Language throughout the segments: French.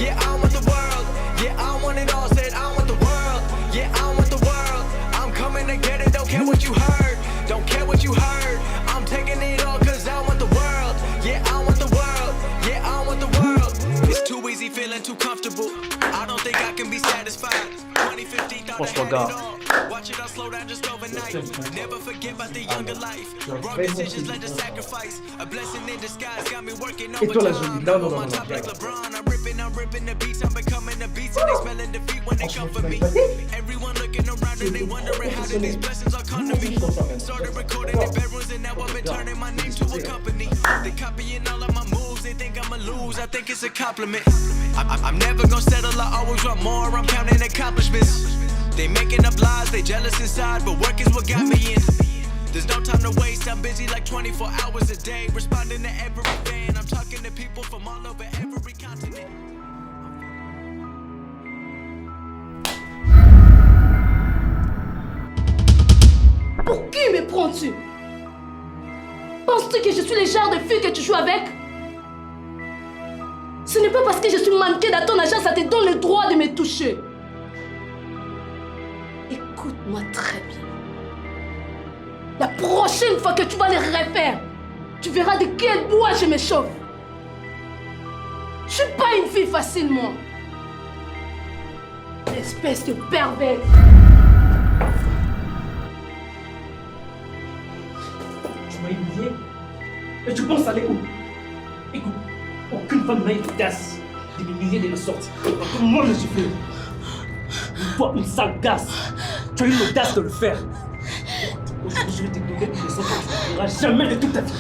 Yeah, I want the world. Yeah, I want it all. Said I want the world. Yeah, I want the world. I'm coming to get it. Don't care what you heard. Don't care what you heard. I'm taking it all cause I want the world. Yeah, I want the world. Yeah, I want the world. It's too easy, feeling too comfortable. I don't think I can be satisfied. 2050 thought I had it all. Watch it all slow down just overnight. Never forget about the younger life. Wrong decisions led to sacrifice. A blessing in disguise got me working overtime. I'm on top like LeBron. I'm ripping the beats. I'm becoming the beats and they smelling defeat when they come for me. Everyone looking around and they wondering how did these blessings all come to me. Started recording in bedrooms and now I've been turning my name to a company. They copying all of my moves. They think I'ma lose. I think it's a compliment. I'm never gonna settle. I always want more. I'm counting accomplishments. They making up lies, they jealous inside, but work is what got me in. There's no time to waste, I'm busy like 24 hours a day, responding to every fan. I'm talking to people from all over every continent. Pour qui me prends-tu? Penses-tu que je suis le genre de fille que tu joues avec? Ce n'est pas parce que je suis mannequin dans ton agence ça te donne le droit de me toucher. Écoute-moi très bien. La prochaine fois que tu vas les refaire, tu verras de quel bois je me chauffe. Je suis pas une fille facile, moi. Espèce de pervers. Tu m'as humilié et tu penses aller où? Écoute, aucune femme n'a eu l'audace de m'humilier de la sorte. Tout le monde le souffle. Toi, une sale gasse. Tu as eu l'audace de le faire. Aujourd'hui, je vais te donner une leçon que tu ne feras jamais de toute ta vie.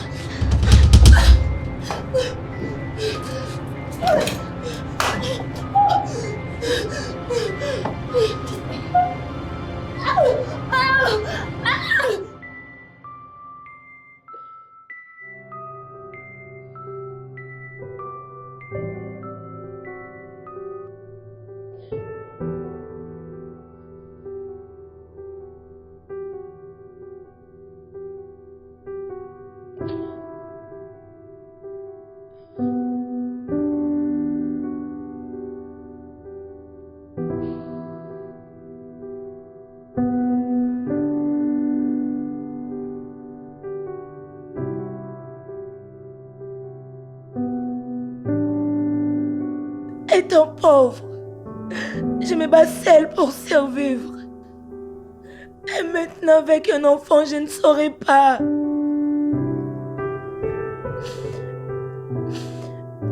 Étant pauvre, je me bats seule pour survivre. Et maintenant, avec un enfant, je ne saurais pas.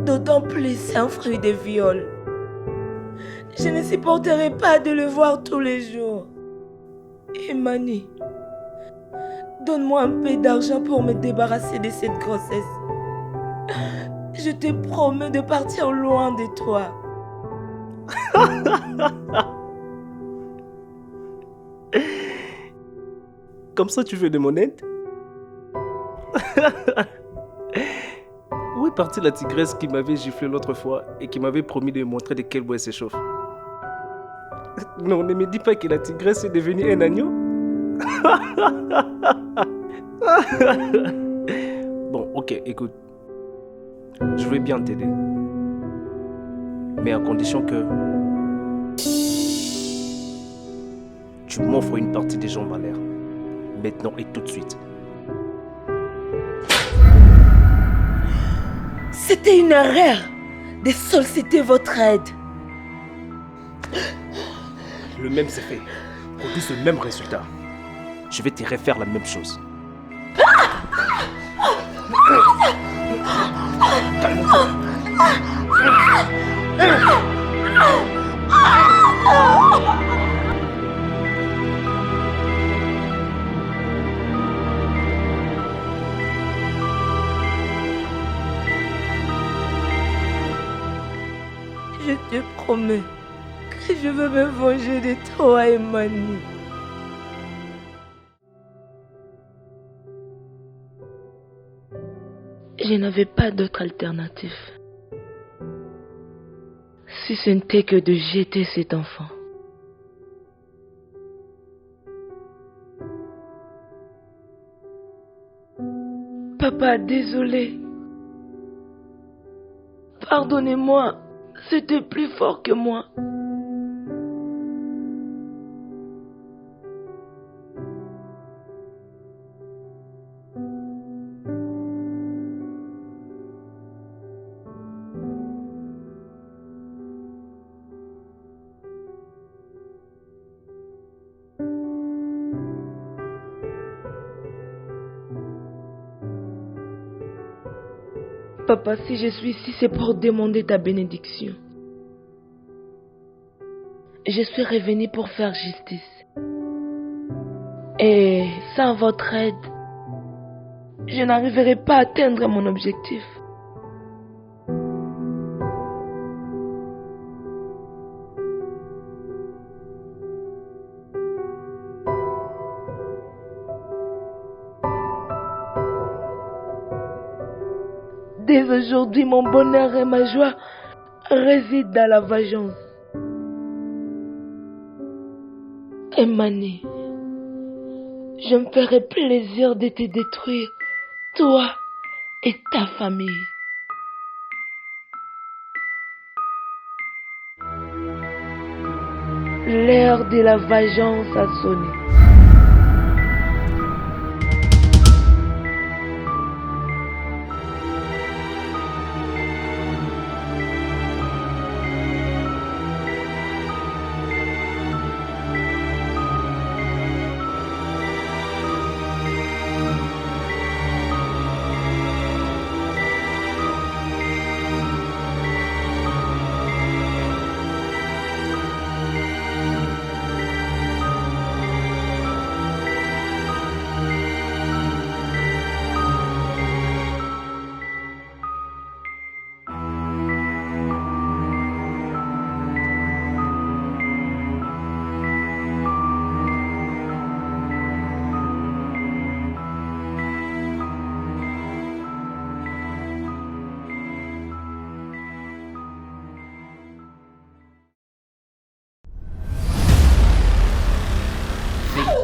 D'autant plus, c'est un fruit de viol. Je ne supporterai pas de le voir tous les jours. Imani, donne-moi un peu d'argent pour me débarrasser de cette grossesse. Je te promets de partir loin de toi. Comme ça, tu veux de mon aide? Où est partie la tigresse qui m'avait giflé l'autre fois et qui m'avait promis de me montrer de quel bois elle s'échauffe? Non, ne me dis pas que la tigresse est devenue un agneau. Bon, ok, écoute. Je vais bien t'aider. Mais à condition que tu m'offres une partie des jambes à l'air. Maintenant et tout de suite. C'était une erreur de solliciter votre aide. Le même c'est fait. Produit le même résultat. Je vais te refaire la même chose. Je te promets que je veux me venger de toi, Imani. Je n'avais pas d'autre alternative. Si ce n'était que de jeter cet enfant. Papa, désolé. Pardonnez-moi. C'était plus fort que moi. Papa, si je suis ici, c'est pour demander ta bénédiction. Je suis revenu pour faire justice. Et sans votre aide, je n'arriverai pas à atteindre mon objectif. Dès aujourd'hui, mon bonheur et ma joie résident dans la vengeance. Emmanuel, je me ferai plaisir de te détruire, toi et ta famille. L'heure de la vengeance a sonné.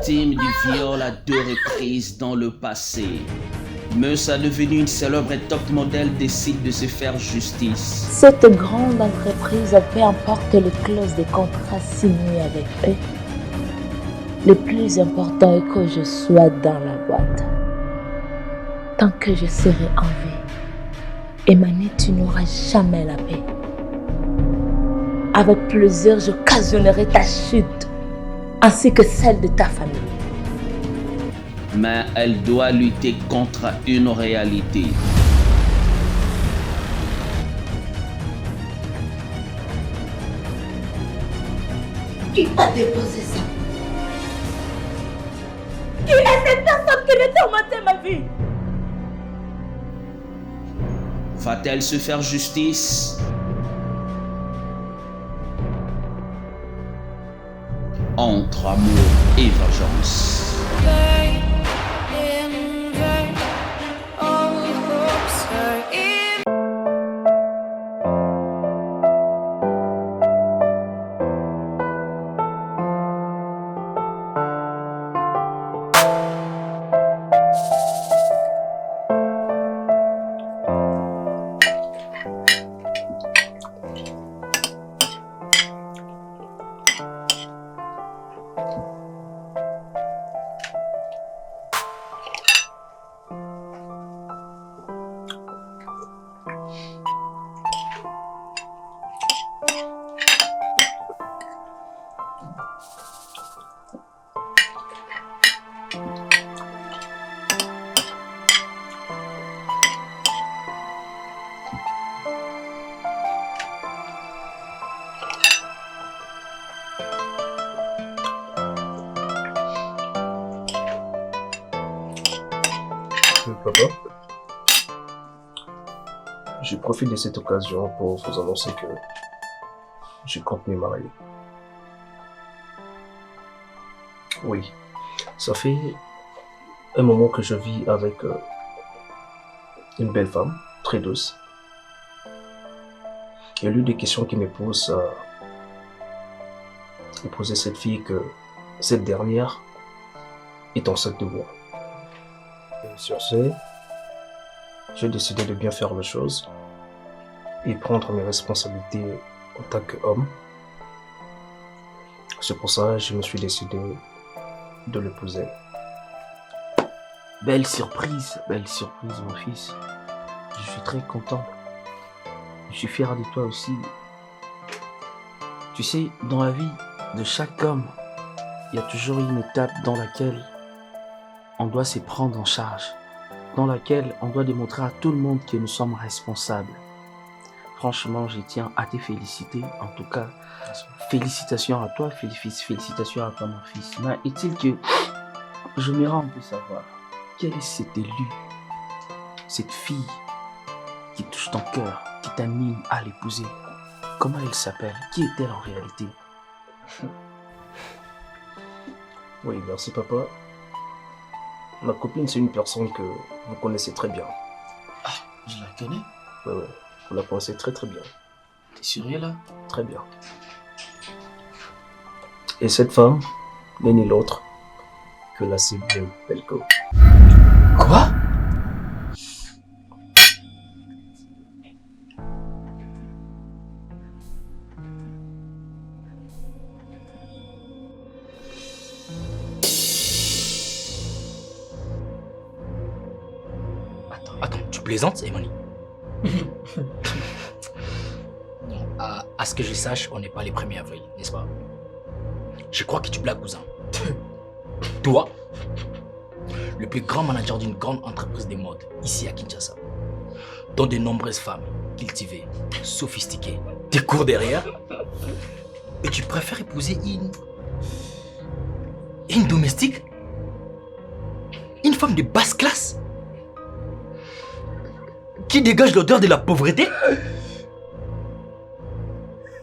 Victime du viol à 2 reprises dans le passé, Meusa, devenue une célèbre et top modèle, décide de se faire justice. Cette grande entreprise, peu importe les clauses de contrat signés avec eux, le plus important est que je sois dans la boîte. Tant que je serai en vie, Emmanuel, tu n'auras jamais la paix. Avec plaisir, j'occasionnerai ta chute, ainsi que celle de ta famille. Mais elle doit lutter contre une réalité. Qui a déposé ça? Qui est cette personne qui veut tourmenter ma vie? Va-t-elle se faire justice? Entre amour et vengeance. Papa, je profite de cette occasion pour vous annoncer que je compte me marier. Oui, ça fait un moment que je vis avec une belle femme, très douce. Et l'une des questions qui me pose, est poser à cette fille que cette dernière est enceinte de moi. Et sur ce, j'ai décidé de bien faire les choses et prendre mes responsabilités en tant qu'homme. C'est pour ça que je me suis décidé de l'épouser. Belle surprise, mon fils. Je suis très content. Je suis fier de toi aussi. Tu sais, dans la vie de chaque homme, il y a toujours une étape dans laquelle on doit se prendre en charge, dans laquelle on doit démontrer à tout le monde que nous sommes responsables. Franchement, je tiens à te féliciter. En tout cas, félicitations à toi, félicitations à toi, mon fils. Mais est-il que j'aimerais un peu savoir, quel est cet élu, cette fille qui touche ton cœur, qui t'anime à l'épouser? Comment elle s'appelle? Qui est-elle en réalité? Oui, merci papa. Ma copine, c'est une personne que vous connaissez très bien. Ah, je la connais. Ouais, vous la connaissez très très bien. T'es sérieux là? Très bien. Et cette femme n'est ni l'autre que la Sylvie Belko. Quoi? Attends, tu plaisantes, Emily? À ce que je sache, on n'est pas les 1er avril, n'est-ce pas? Je crois que tu blagues, cousin. Toi, le plus grand manager d'une grande entreprise de mode, ici à Kinshasa, dont de nombreuses femmes cultivées, sophistiquées, te courent derrière, et tu préfères épouser une domestique? Une femme de basse classe? Qui dégage l'odeur de la pauvreté?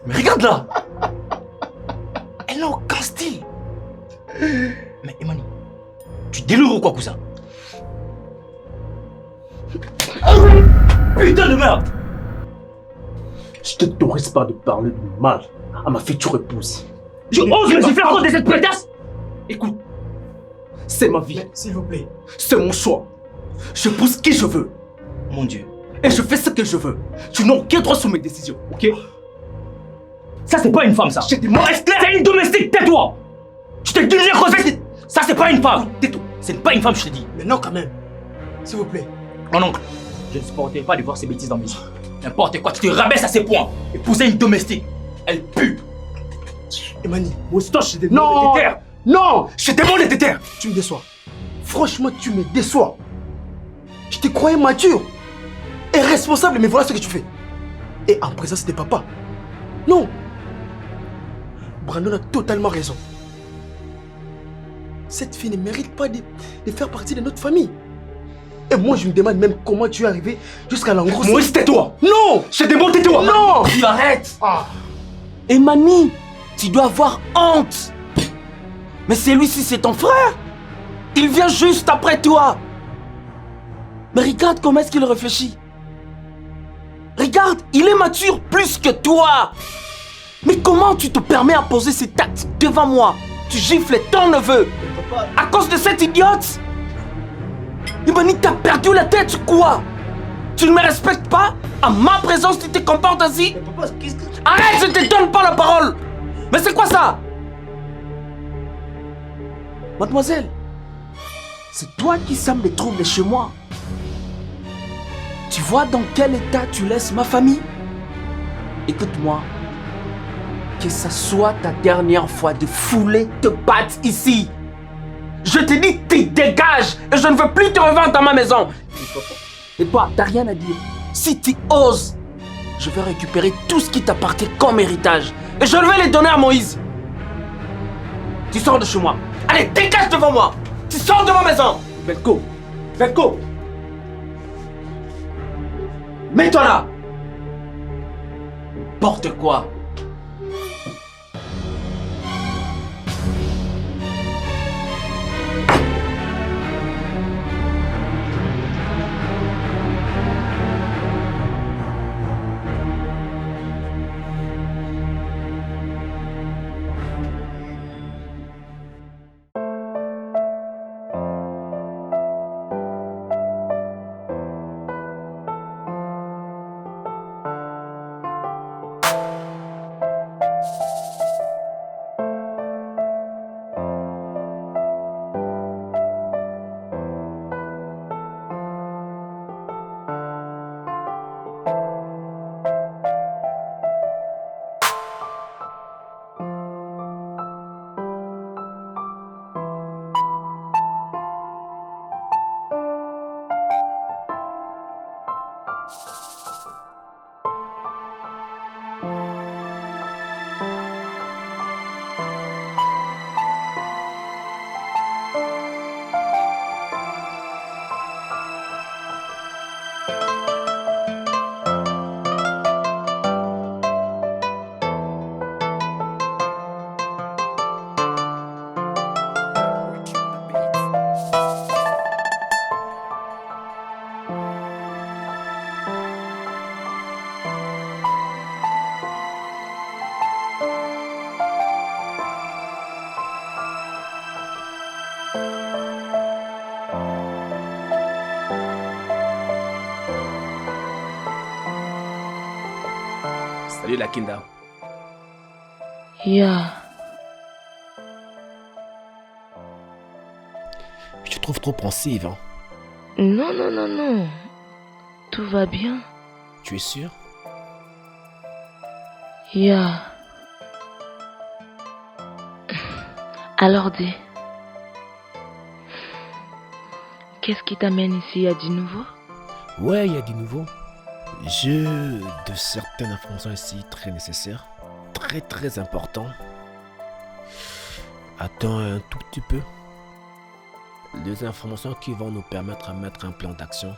Mais regarde là! Elle n'a aucun style! Mais Emani, tu délires ou quoi, cousin? Putain de merde! Je te t'autorise pas de parler de mal à ma future épouse. Je ose me siffler à cause de cette pétasse! Écoute, c'est ma vie. S'il vous plaît. C'est mon choix. Je pousse qui je veux. Mon Dieu. Et je fais ce que je veux. Tu n'as aucun droit sur mes décisions, ok? Ça, c'est pas une femme, ça! J'ai des mots clairs. C'est une domestique, tais-toi! Tu t'es dirigé à cause de... Ça, c'est pas une femme! Tais-toi. C'est pas une femme, je te dis! Mais non, quand même. S'il vous plaît. Mon oncle, je ne supporterai pas de voir ces bêtises dans mes yeux. N'importe quoi, tu te rabaisses à ces points. Épouser une domestique, elle pue. Emani, Moustache, je te Non. demande de te taire. non! Je te demande de te taire. Tu me déçois. Franchement, tu me déçois. Je te croyais mature et responsable, mais voilà ce que tu fais. Et en présence de papa. Non! Brandon a totalement raison. Cette fille ne mérite pas de faire partie de notre famille. Et moi, je me demande même comment tu es arrivé jusqu'à l'engrossir. Maurice, tais-toi. Non! Je te demande, tais-toi. Non! Tu arrêtes. Emani, tu dois avoir honte. Mais celui-ci, c'est ton frère. Il vient juste après toi. Mais regarde comment est-ce qu'il réfléchit. Regarde, il est mature plus que toi. Mais comment tu te permets à poser ces actes devant moi? Tu gifles ton neveu. À cause de cette idiote? Emani, t'as perdu la tête ou quoi? Tu ne me respectes pas? À ma présence, tu te comportes ainsi? Arrête, je te donne pas la parole. Mais c'est quoi ça? Mademoiselle, c'est toi qui sèmes les troubles chez moi. Tu vois dans quel état tu laisses ma famille? Écoute-moi, que ça soit ta dernière fois de fouler te battre ici. Je te dis, tu dégages et je ne veux plus te revoir dans ma maison. Et toi, t'as rien à dire. Si tu oses, je vais récupérer tout ce qui t'appartient comme héritage et je vais les donner à Moïse. Tu sors de chez moi. Allez, dégage devant moi. Tu sors de ma maison. Belko, Belko. Mets-toi là. N'importe quoi. Salut la Kinda. Ya. Je te trouve trop pensive, hein. Non, non, non, non. Tout va bien. Tu es sûr? Ya. Alors dis. Qu'est-ce qui t'amène ici? Il y a du nouveau? Ouais, il y a du nouveau. J'ai de certaines informations ici très nécessaires. Très très important. Attends un tout petit peu. Des informations qui vont nous permettre de mettre un plan d'action.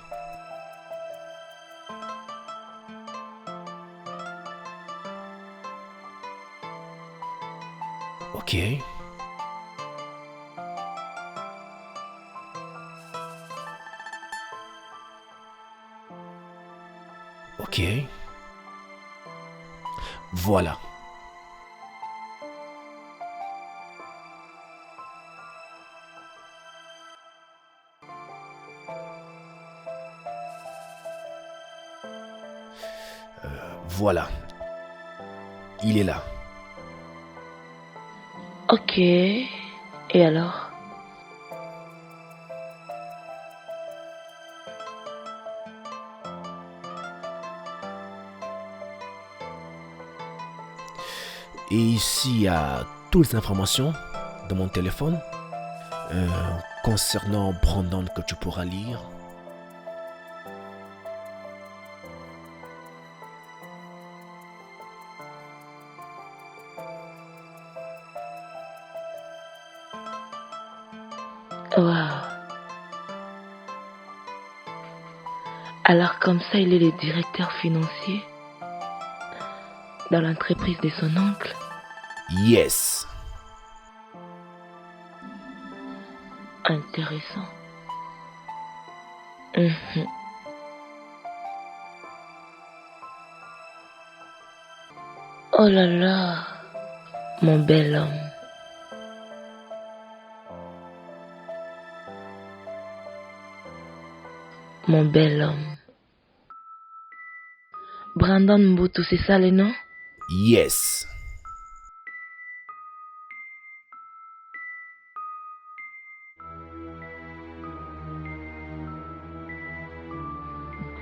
Ok. Ok. Voilà. Voilà. Il est là. Ok. Et alors? Et ici, il y a toutes les informations de mon téléphone concernant Brandon que tu pourras lire. Waouh. Alors comme ça, il est le directeur financier dans l'entreprise de son oncle. Yes. Intéressant. Mhm. Oh là là, mon bel homme. Mon bel homme. Brandon Mbutu, c'est ça le nom? Yes.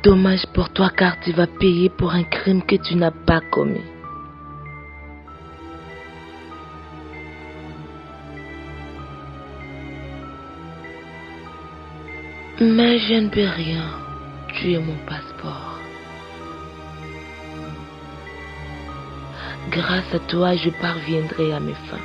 Dommage pour toi car tu vas payer pour un crime que tu n'as pas commis. Mais je ne peux rien. Tu es mon passeport. Grâce à toi, je parviendrai à mes fins.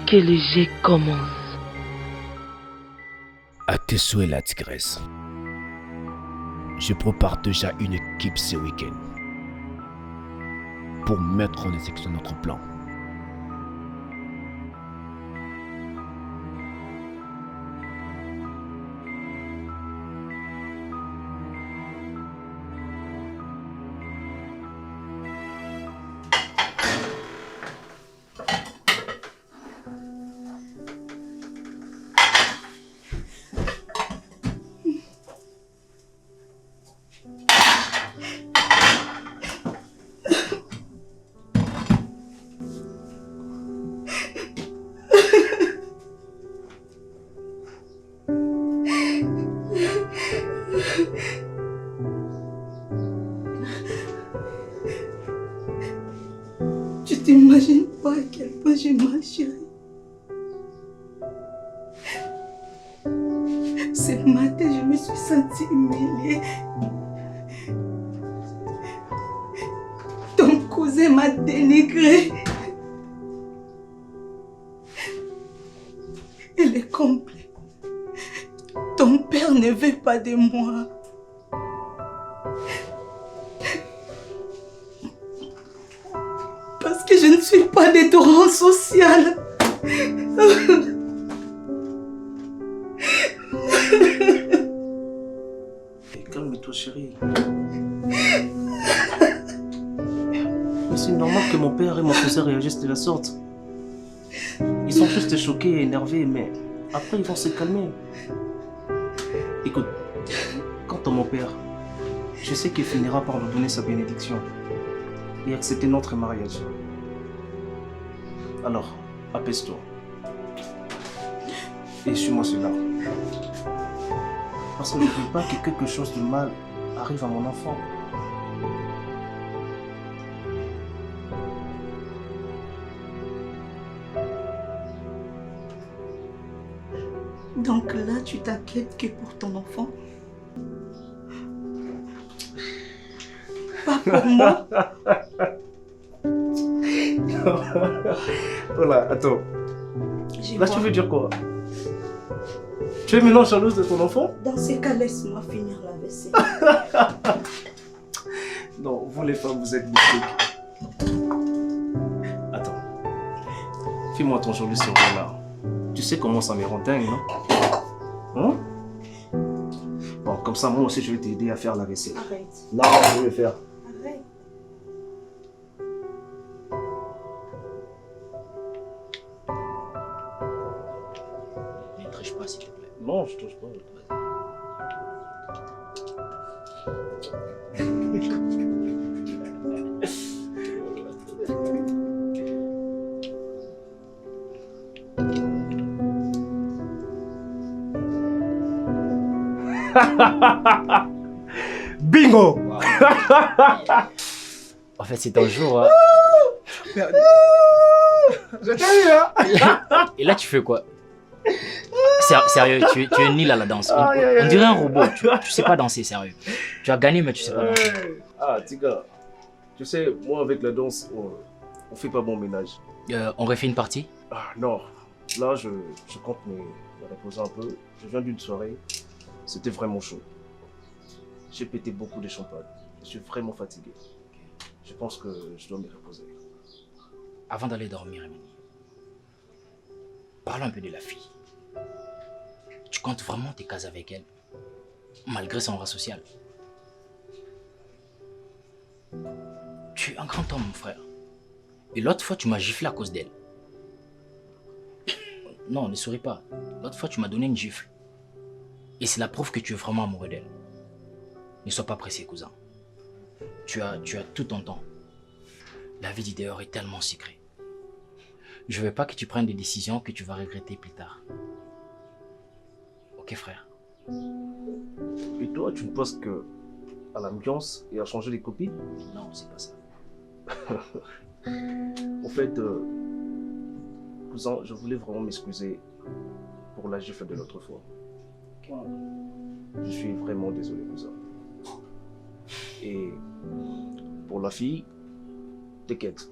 Que le jet commence. À tes souhaits, la tigresse. Je prépare déjà une équipe ce week-end pour mettre en exécution notre plan. Tu t'imagines pas à quel point j'ai mal, chérie. Ce matin, je me suis sentie humiliée. Ton cousin m'a dénigré. Il est complet. Ton père ne veut pas de moi. Parce que je ne suis pas de ton rang social. Calme-toi, chérie. Mais c'est normal que mon père et mon cousin réagissent de la sorte. Ils sont juste choqués et énervés, mais après ils vont se calmer. Écoute, quant à mon père, je sais qu'il finira par nous donner sa bénédiction et accepter notre mariage. Alors, apaise-toi. Et suis-moi cela. Parce que je ne veux pas que quelque chose de mal arrive à mon enfant. Donc là, tu t'inquiètes que pour ton enfant? Pas pour moi? Voilà, attends. Je Là, vois. tu veux dire quoi? Tu es maintenant jalouse de ton enfant? Dans ces cas, laisse-moi finir la vaisselle. Non, vous les femmes, vous êtes mystiques. Attends. Fais-moi ton joli sourire là. Tu sais comment ça me rend dingue, non? Hein? Bon, comme ça, moi aussi, je vais t'aider à faire la vaisselle. Arrête. Non, je vais le faire. Arrête. Ne triche pas, s'il te plaît. Non, je touche pas. Bingo! En fait, c'est un jour. Hein. Je t'ai eu, hein? Et là, tu fais quoi? Sérieux, tu es nul à la danse. Aïe, aïe, aïe. On dirait un robot. Tu sais pas danser, sérieux. Tu as gagné, mais tu sais pas danser. Ah, Tika, tu sais, moi avec la danse, on fait pas bon ménage. On refait une partie? Ah non, là je compte me reposer un peu. Je viens d'une soirée, c'était vraiment chaud. J'ai pété beaucoup de champagne. Je suis vraiment fatigué. Je pense que je dois me reposer. Avant d'aller dormir, Emily, parle un peu de la fille. Tu comptes vraiment te caser avec elle, malgré son rang social? Tu es un grand homme, mon frère. Et l'autre fois, tu m'as giflé à cause d'elle. Non, ne souris pas. L'autre fois, tu m'as donné une gifle. Et c'est la preuve que tu es vraiment amoureux d'elle. Ne sois pas pressé, cousin. Tu as tout ton temps. La vie du dehors est tellement secrète. Je veux pas que tu prennes des décisions que tu vas regretter plus tard. Ok, frère? Et toi, tu ne penses que à l'ambiance et à changer les copines? Non, c'est pas ça. En fait, cousin, je voulais vraiment m'excuser pour la gifle de l'autre fois. Je suis vraiment désolé, cousin. Et pour la fille, t'inquiète,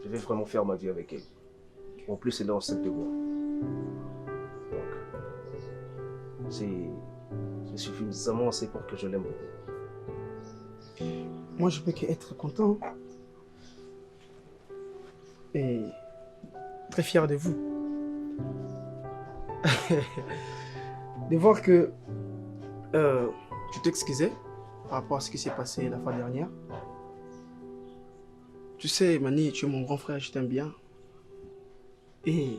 je vais vraiment faire ma vie avec elle. En plus, elle est enceinte de moi. Donc, c'est suffisamment assez pour que je l'aime beaucoup. Moi, je peux qu'être content et très fier de vous. De voir que tu t'excusais par rapport à ce qui s'est passé la fois dernière. Tu sais, Mani, tu es mon grand frère, je t'aime bien. Et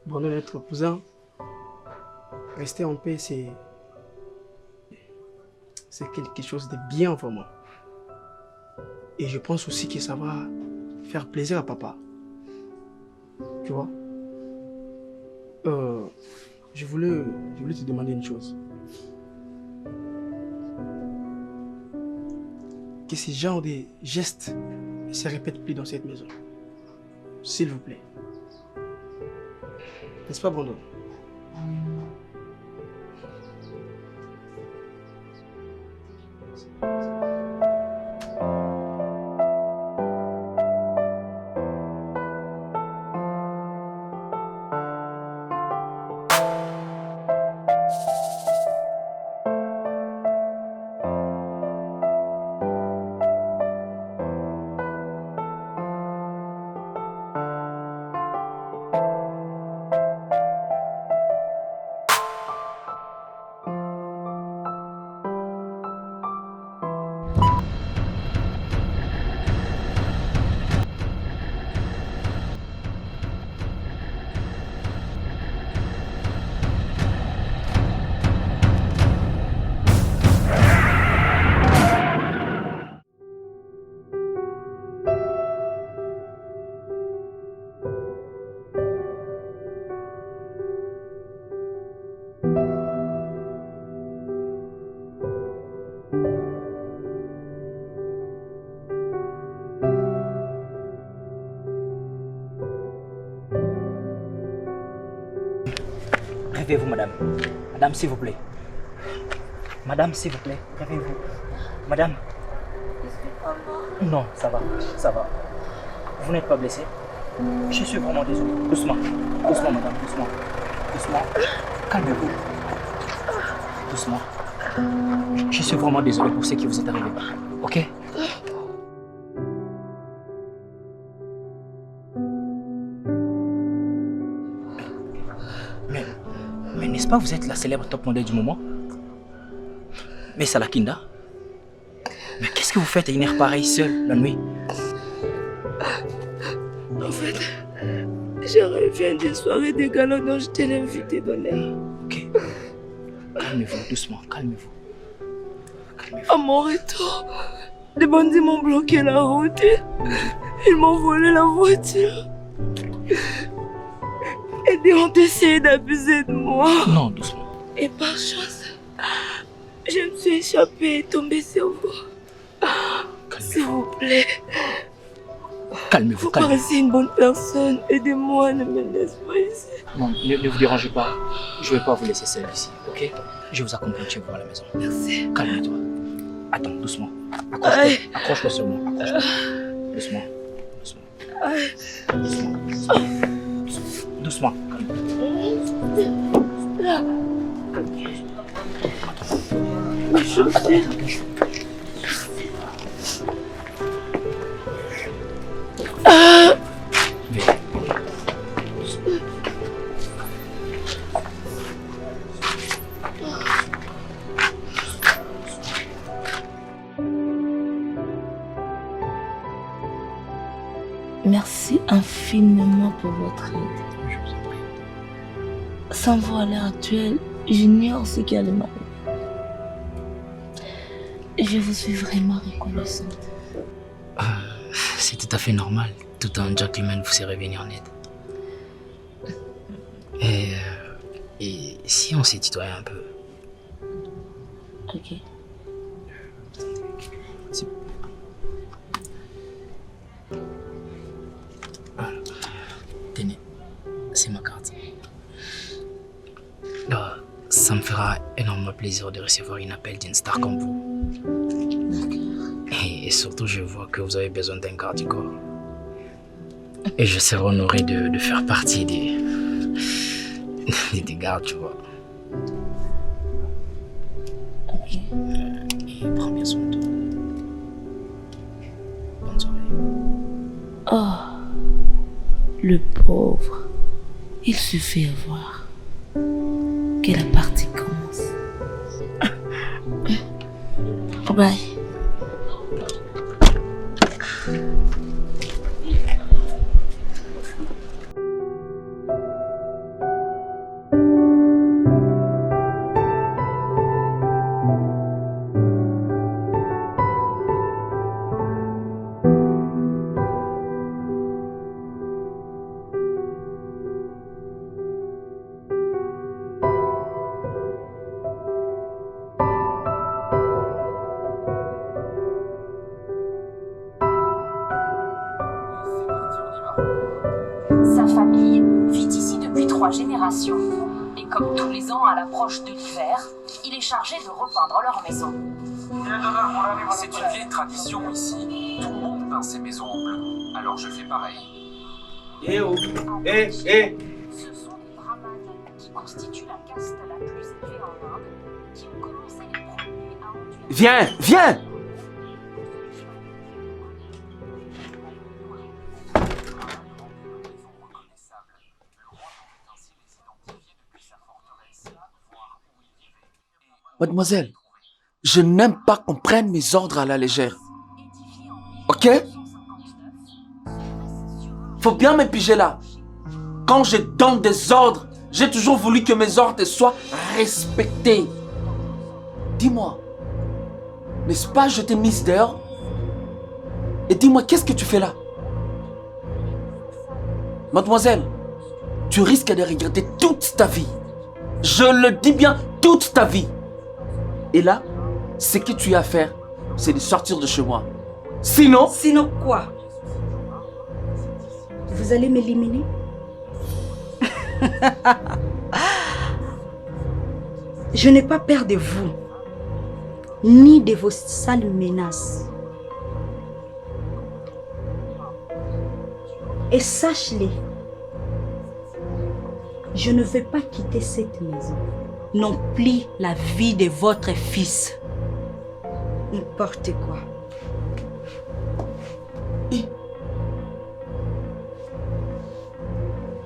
pour notre cousin, rester en paix, c'est quelque chose de bien vraiment. Et je pense aussi que ça va faire plaisir à papa. Tu vois? Je voulais te demander une chose. Que ces genres de gestes ne se répètent plus dans cette maison. S'il vous plaît. N'est-ce pas, Brandon? Réveillez-vous, madame. Madame, s'il vous plaît. Madame, s'il vous plaît, réveillez-vous. Madame. Non, ça va, ça va. Vous n'êtes pas blessée? Je suis vraiment désolé. Doucement. Doucement, madame, doucement. Doucement. Calmez-vous. Doucement. Je suis vraiment désolé pour ce qui vous est arrivé. Ok? Mais n'est-ce pas, vous êtes la célèbre top modèle du moment? Mais Salakinda? Mais qu'est-ce que vous faites à une heure pareille, seule, la nuit? En fait, je reviens d'une soirée de gala dont j'étais l'invité d'honneur. Ok. Calmez-vous, doucement, calmez-vous. À mon retour, les bandits m'ont bloqué la route. Ils m'ont volé la voiture. Et ils ont essayé d'abuser de moi. Non, doucement. Et par chance, je me suis échappée et tombée sur vous. S'il vous plaît. Calmez-vous, Vous calmez-vous. paraissez une bonne personne. Aidez-moi, ne me laissez pas ici. Non, ne vous dérangez pas. Je ne vais pas vous laisser seul ici, ok? Je vous accompagne chez vous à la maison. Merci. Calme-toi. Attends, doucement. Accroche-toi. Accroche-toi seulement. Accroche-toi. Doucement. Doucement. Doucement. Doucement. Merci infiniment pour votre aide. Sans vous à l'heure actuelle, j'ignore ce qui allait m'arriver. Je vous suis vraiment reconnaissante. C'est tout à fait normal. Tout un gentleman vous serait venu en aide. Et si on s'est tutoyé un peu? Ok. Tenez, c'est ma carte. Ça me fera énormément plaisir de recevoir un appel d'une star comme vous. Et surtout, je vois que vous avez besoin d'un garde du corps. Et je serai honoré de faire partie des gardes, tu vois. Et prends bien soin de toi. Bonne soirée. Oh, le pauvre. Il suffit de voir que la partie commence. Bye. Sa famille vit ici depuis 3 générations. Et comme tous les ans à l'approche de l'hiver, il est chargé de repeindre leur maison. C'est une vieille tradition ici. Tout le monde peint ses maisons en bleu. Alors je fais pareil. Ce sont les brahmanes qui constituent la caste la plus élevée en Inde, qui ont commencé les premiers à enduire. Viens! Mademoiselle, je n'aime pas qu'on prenne mes ordres à la légère. Ok? Faut bien me piger là. Quand je donne des ordres, j'ai toujours voulu que mes ordres soient respectés. Dis-moi, n'est-ce pas je t'ai mise dehors? Et dis-moi, qu'est-ce que tu fais là? Mademoiselle, tu risques de regretter toute ta vie. Je le dis bien, toute ta vie. Et là, ce que tu as à faire, c'est de sortir de chez moi. Sinon... Sinon quoi? Vous allez m'éliminer? Je n'ai pas peur de vous, ni de vos sales menaces. Et sache-le, je ne vais pas quitter cette maison, non plus la vie de votre fils. N'importe quoi.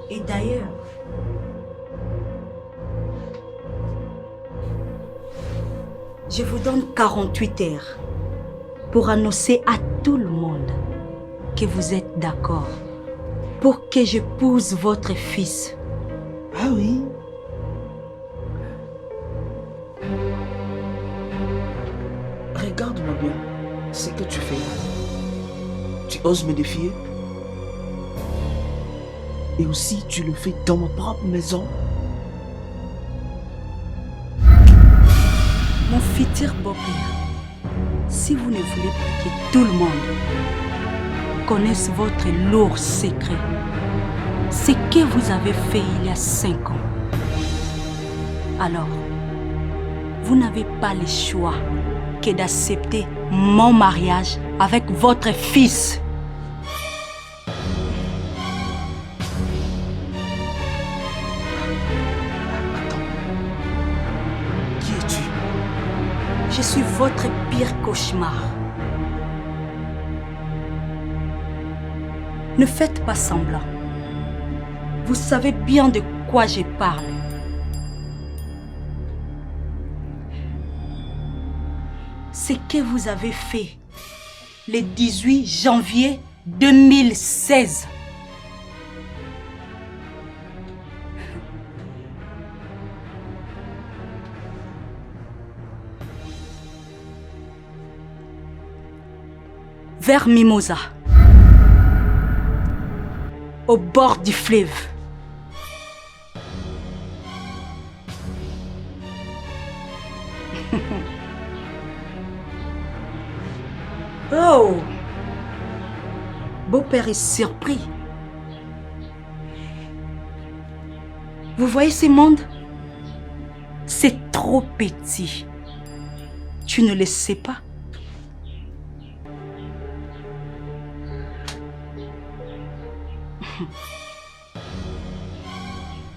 Et d'ailleurs, je vous donne 48 heures pour annoncer à tout le monde que vous êtes d'accord pour que j'épouse votre fils. Ah oui? Regarde-moi bien, ce que tu fais. Tu oses me défier? Et aussi, tu le fais dans ma propre maison. Mon futur beau-père, si vous ne voulez pas que tout le monde connaisse votre lourd secret, ce que vous avez fait il y a 5 ans, alors vous n'avez pas le choix que d'accepter mon mariage avec votre fils. Je suis votre pire cauchemar. Ne faites pas semblant. Vous savez bien de quoi je parle. Ce que vous avez fait le 18 janvier 2016. Vers Mimosa, au bord du fleuve. Oh! Beau-père est surpris. Vous voyez ce monde? C'est trop petit. Tu ne le sais pas?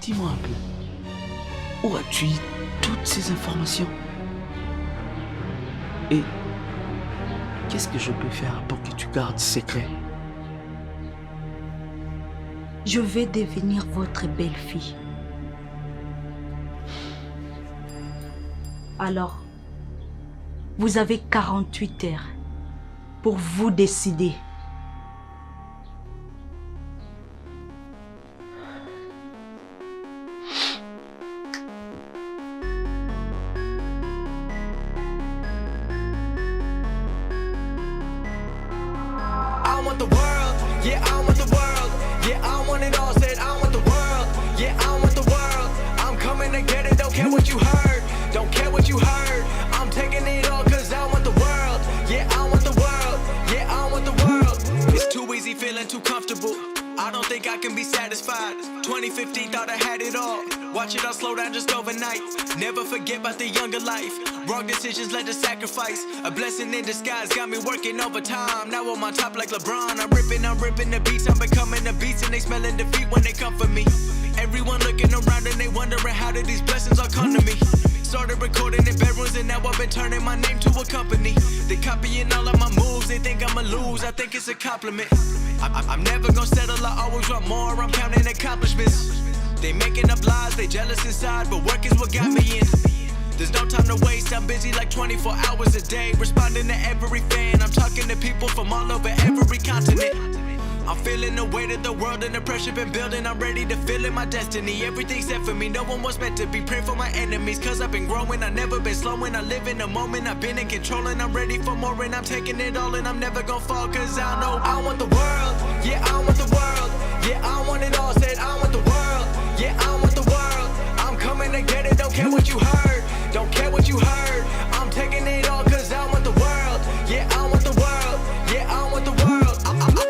Dis-moi un peu, où as-tu eu toutes ces informations? Et qu'est-ce que je peux faire pour que tu gardes secret? Je vais devenir votre belle-fille. Alors, vous avez 48 heures pour vous décider. I want the world, yeah, I want the world, yeah, I want it all, said I want the world, yeah, I want the world, I'm coming to get it, don't care what you heard, don't care what you heard, I'm taking it all cause I want the world, yeah, I want the world, yeah, I want the world, it's too easy feeling too comfortable, I don't think I can be satisfied, 2015 thought I had it all, watch it all slow down just overnight, never forget about the younger life, wrong decisions led to sacrifice, a blessing in disguise, got me working overtime, now I'm on top like LeBron, I'm ripping the beats, I'm becoming the beats and they smelling defeat when they come for me, everyone looking around and they wondering how did these blessings all come to me, started recording in bedrooms and now I've been turning my name to a company, they copying all of my moves, they think I'ma lose, I think it's a compliment, I'm never gonna settle, I always want more, I'm counting accomplishments, they making up lies, they jealous inside, but work is what got me in. There's no time to waste, I'm busy like 24 hours a day, responding to every fan, I'm talking to people from all over every continent. I'm feeling the weight of the world and the pressure been building, I'm ready to feel in my destiny, everything's set for me, no one was meant to be, pray for my enemies, cause I've been growing, I've never been slowing, I live in the moment, I've been in control and I'm ready for more and I'm taking it all and I'm never gonna fall, cause I know I want the world, yeah, I want the world, yeah, I want it all, said I want the world, yeah, I want the world, I'm coming to get it, don't care what you heard, don't care what you heard, I'm taking it all cause I want the world, yeah, I want the world, yeah, I want the world,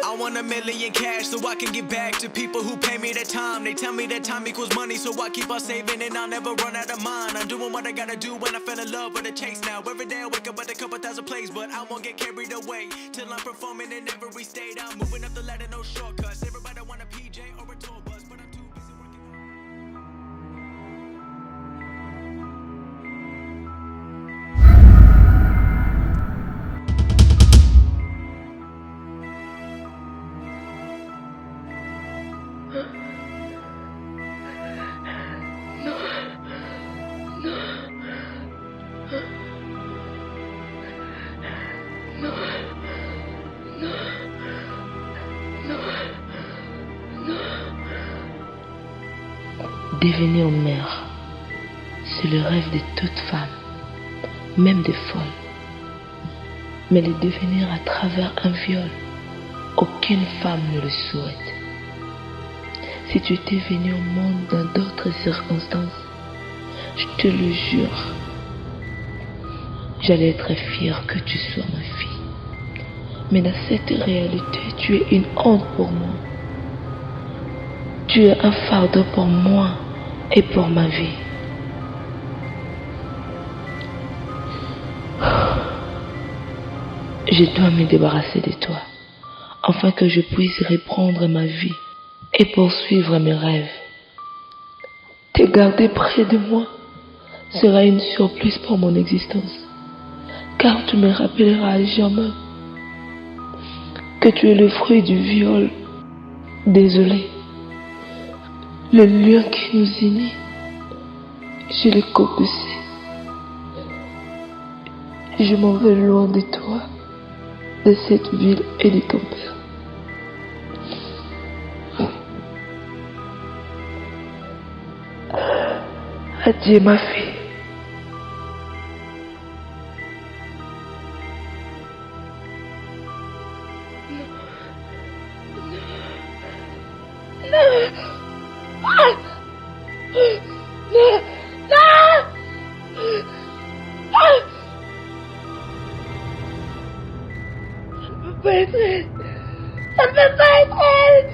I want $1 million cash so I can give back to people who pay me their time. They tell me that time equals money, so I keep on saving and I'll never run out of mine. I'm doing what I gotta do when I fell in love with the chase now. Every day I wake up with a couple thousand plays, but I won't get carried away till I'm performing in every state. I'm moving up the ladder, no shortcuts. Everybody want a PJ or a tour bus, but I'm too busy working. Devenir mère, c'est le rêve de toute femme, même des folles. Mais le devenir à travers un viol, aucune femme ne le souhaite. Si tu étais venu au monde dans d'autres circonstances, je te le jure, j'allais être fière que tu sois ma fille. Mais dans cette réalité, tu es une honte pour moi. Tu es un fardeau pour moi et pour ma vie. Je dois me débarrasser de toi, afin que je puisse reprendre ma vie et poursuivre mes rêves. Te garder près de moi sera une surprise pour mon existence, car tu me rappelleras à jamais que tu es le fruit du viol. Désolé, le lien qui nous unit, je l'ai coupé. Je m'en vais loin de toi, de cette ville et de ton père. Adieu ma fille. Ça peut pas être elle.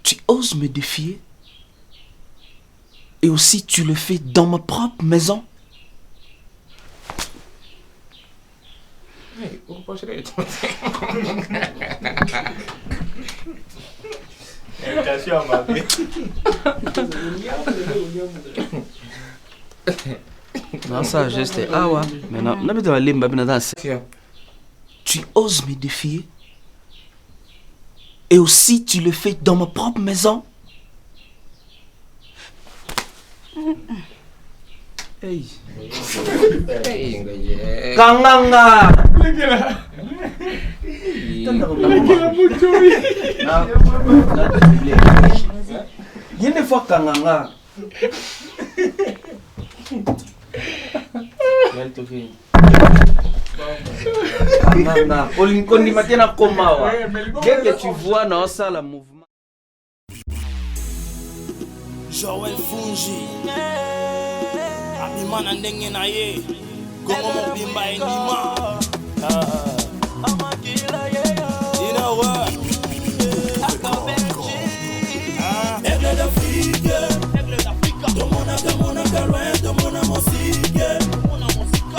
Tu oses me défier? Et aussi tu le fais dans ma propre maison? Non, ça, juste awa. Maintenant, on a mis dans la limba, Tu oses me défier? Et aussi tu le fais dans ma propre maison? Hey. Kanganga. Il ne faut kanganga. Kanganga. Olinkondi matena komawa. Dès que tu vois dans ça le mouvement. Joel Fungi Abimana ndenge na ye Gongo mobimba endima You know what? Aigle d'Afrique Tomona Caroin, tomona Mosike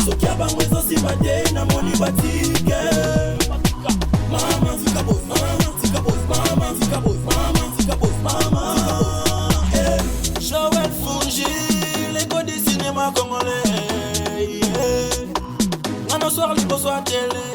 Sokia bangwezo simade na moni batike Mama zika boss, mama zika boss, mama zika boss, mama zika boss, mama Joel Fungi, les godis na télé